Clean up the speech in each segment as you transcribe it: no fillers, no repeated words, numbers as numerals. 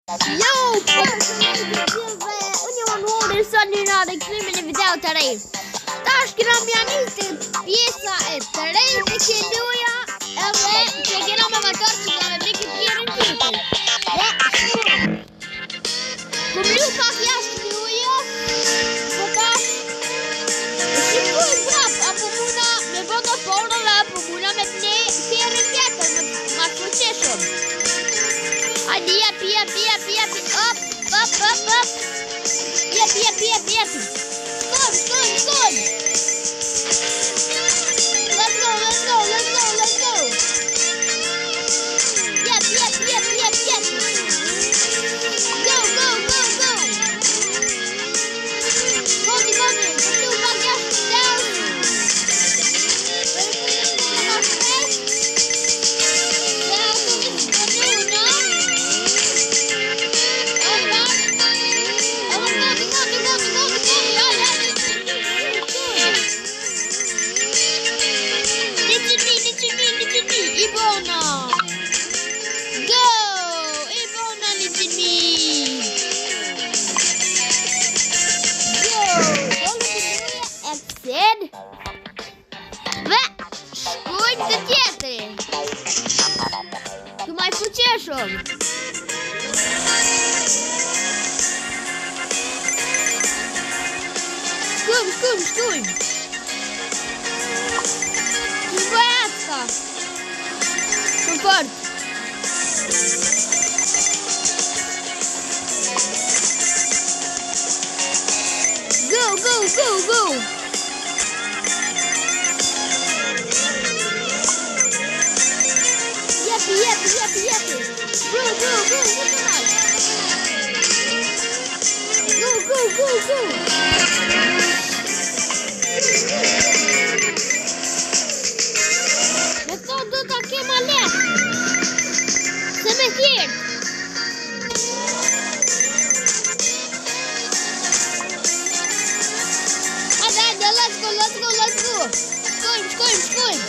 Jo, unë jam Nuori, sot një në reklamin e video të re. Tash kena mjanistë pjesa e të re të këlluja edhe që kena me motor që kena me brikë tjerën tjetër. Kum lu pak jashtë luja, po tash shikoj prap, apo muna me vota porë dhe apo muna me të ne tjerën tjetër, ma shqeshëm. Hajde, jep, up. Jep. Skål. Let's go. Jep. Go. Godi, du bak jashtë down. Shumë. Skål. Băiața. Suport. Go. Jep. Go. Me to do ta kem alet. Se me tjerë. Hajde, let's go. Skål.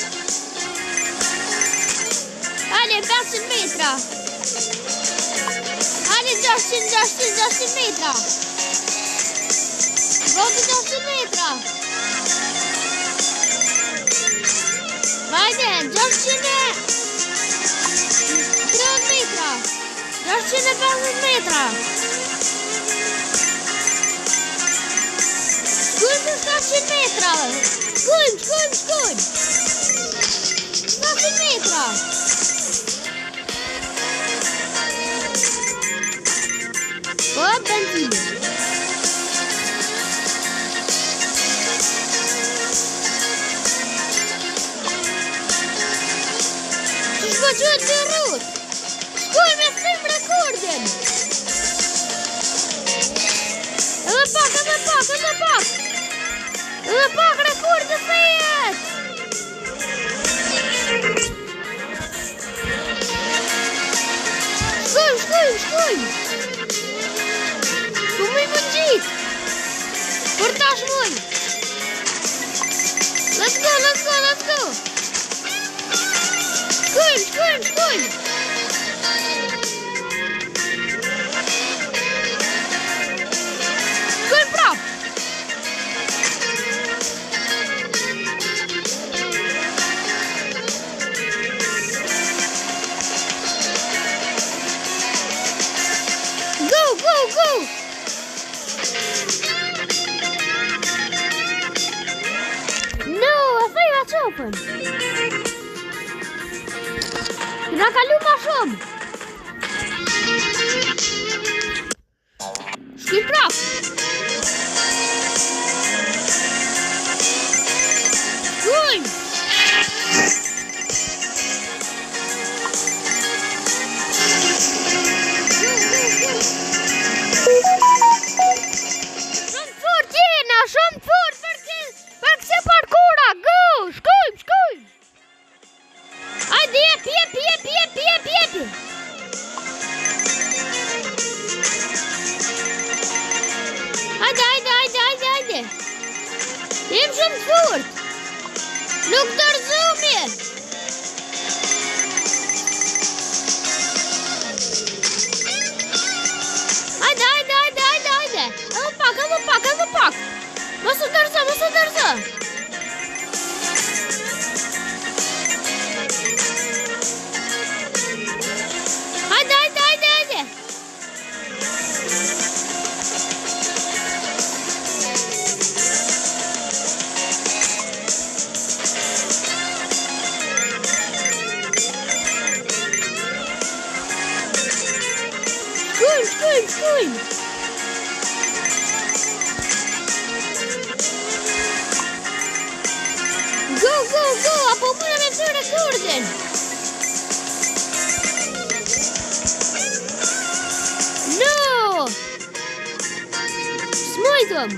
Hajde, 500 metra. Hajde, 600 metra. Godi 600 metra. Hajde, 630 metra. 650 metra. Skål për 700 metra. Skål. 700 metra. O, benzinë. Shkoqohet të rrut. Shkoj me thim rekordin. Edhe pak rekord të fejet. Shkoj. Kumë i më gjitë. Për tash muj. Let's go. Skål. Skål prap. Go. No, e thejra qopën. Këna kalu ma shumë. Shkuj prap. Shkuj. Shumë fort për këse parkura. Go. Shkuj. Hajde, jep. Hajde. Jem shumë fort. Nuk të rëzumi. forza! Hajde! Skål! Go! Apo muna me këtë rekordin! No! Smojtëm!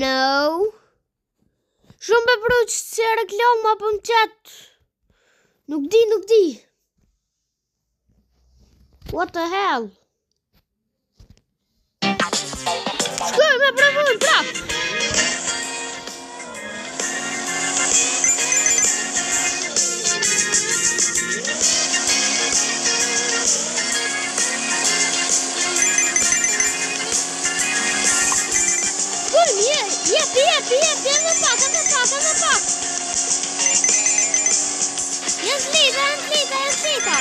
No! Shumë me pruq se reklama për më qëtë. Nuk di. What the hell? Shkoj me provojnë prap. Jep, edhe pak. Janë slita.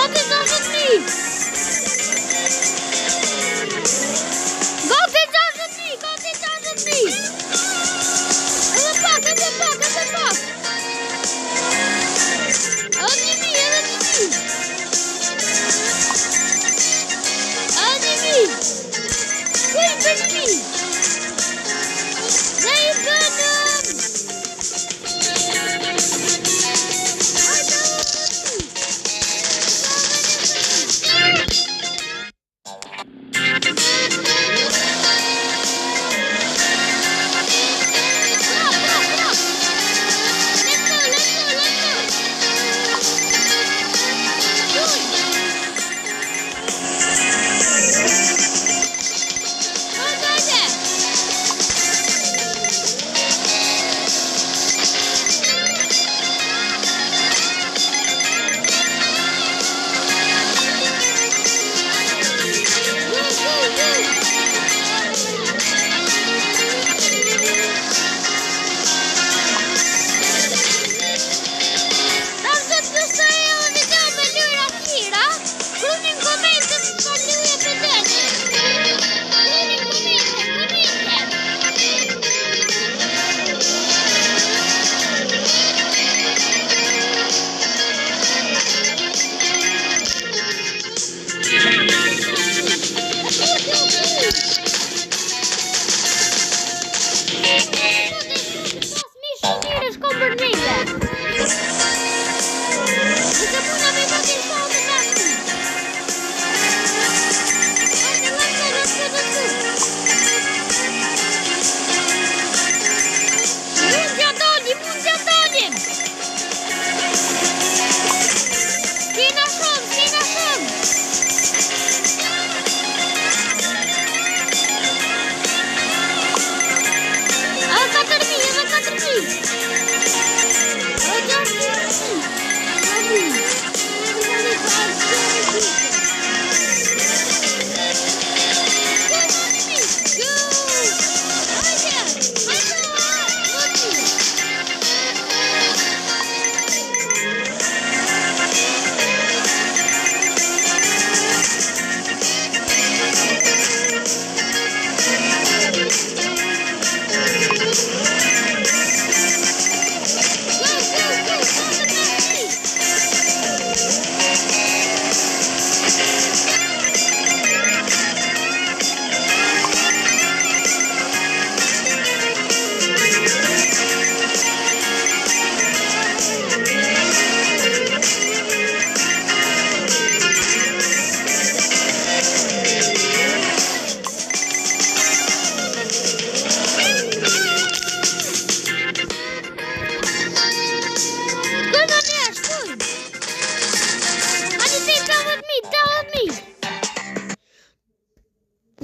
Gati 60.000. Gati 60.000. Gati 60.000. Edhe pak. Edhe 1.000. Kuj 5.000. Ne I bënëm.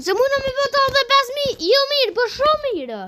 Se muna me vota dhe 5.000, jo mirë, për shumë mirë.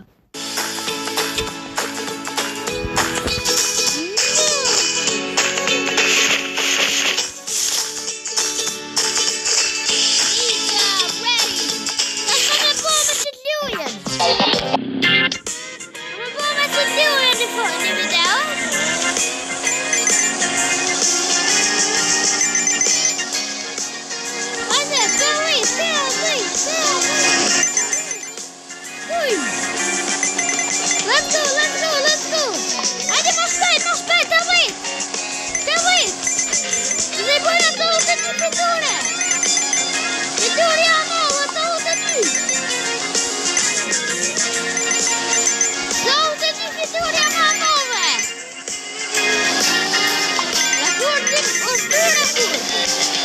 La corte oscura.